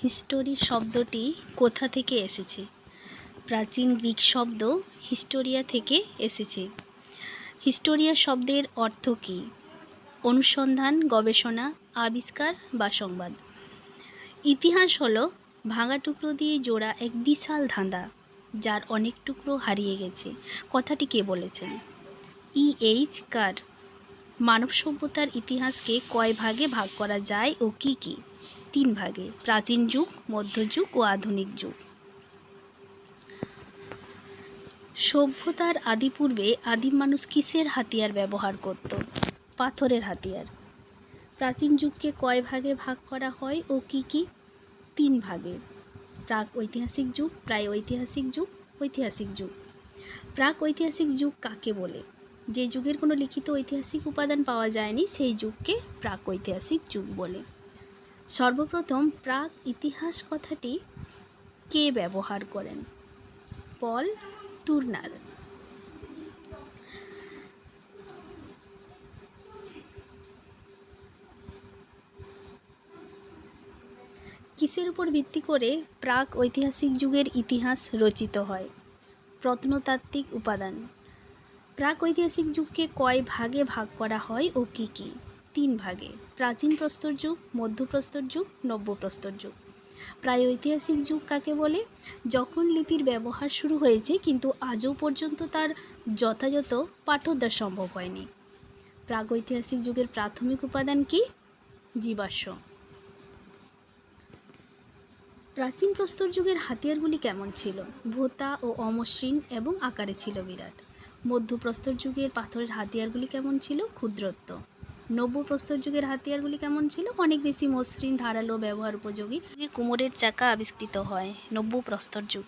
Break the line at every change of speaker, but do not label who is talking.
History শব্দটি কোথা থেকে এসেছে? প্রাচীন গ্রিক শব্দ হিস্টোরিয়া থেকে এসেছে। হিস্টোরিয়া শব্দের অর্থ কী? অনুসন্ধান, গবেষণা, আবিষ্কার বা সংবাদ। ইতিহাস হলো ভাঙা টুকরো দিয়ে জোড়া এক বিশাল ধাঁধা, যার অনেক টুকরো হারিয়ে গেছে। কথাটি কে বলেছেন? E.H. কার। মানব সভ্যতার ইতিহাসকে কয় ভাগে ভাগ করা যায় ও কি কি? 3 ভাগে: প্রাচীন যুগ, মধ্যযুগ ও আধুনিক যুগ। সভ্যতার আদিপূর্বে আদিম মানুষ কিসের হাতিয়ার ব্যবহার করত? পাথরের হাতিয়ার। প্রাচীন যুগকে কয় ভাগে ভাগ করা হয় ও কি কি? 3 ভাগে: প্রাক ঐতিহাসিক যুগ, প্রাক ঐতিহাসিক যুগ, ঐতিহাসিক যুগ। প্রাক ঐতিহাসিক যুগ কাকে বলে? যে যুগের কোনো লিখিত ঐতিহাসিক উপাদান পাওয়া যায়নি সেই যুগকে প্রাক ঐতিহাসিক যুগ বলে। সর্বপ্রথম প্রাক ইতিহাস কথাটি কে ব্যবহার করেন? পল তুর্নার। কিসের উপর ভিত্তি করে প্রাক ঐতিহাসিক যুগের ইতিহাস রচিত হয়? প্রত্নতাত্ত্বিক উপাদান। প্রাক ঐতিহাসিক যুগকে কয় ভাগে ভাগ করা হয় ও কি কি? 3 ভাগে: প্রাচীন প্রস্তর যুগ, মধ্যপ্রস্তর যুগ, নব্যপ্রস্তর যুগ। প্রাক ঐতিহাসিক যুগ কাকে বলে? যখন লিপির ব্যবহার শুরু হয়েছে কিন্তু আজও পর্যন্ত তার যথাযথ পাঠোদ্ধার সম্ভব হয়নি। প্রাক ঐতিহাসিক যুগের প্রাথমিক উপাদান কি? জীবাশ্ম। প্রাচীন প্রস্তর যুগের হাতিয়ারগুলি কেমন ছিল? ভোঁতা ও অমসৃণ এবং আকারে ছিল বিরাট। মধ্যপ্রস্তর যুগের পাথরের হাতিয়ারগুলি কেমন ছিল? ক্ষুদ্রত্ব। নব্যপ্রস্তর যুগের হাতিয়ারগুলি কেমন ছিল? অনেক বেশি মসৃণ, ধারালো, ব্যবহার উপযোগী। কুমোরের চাকা আবিষ্কৃত হয় নব্যপ্রস্তর যুগে।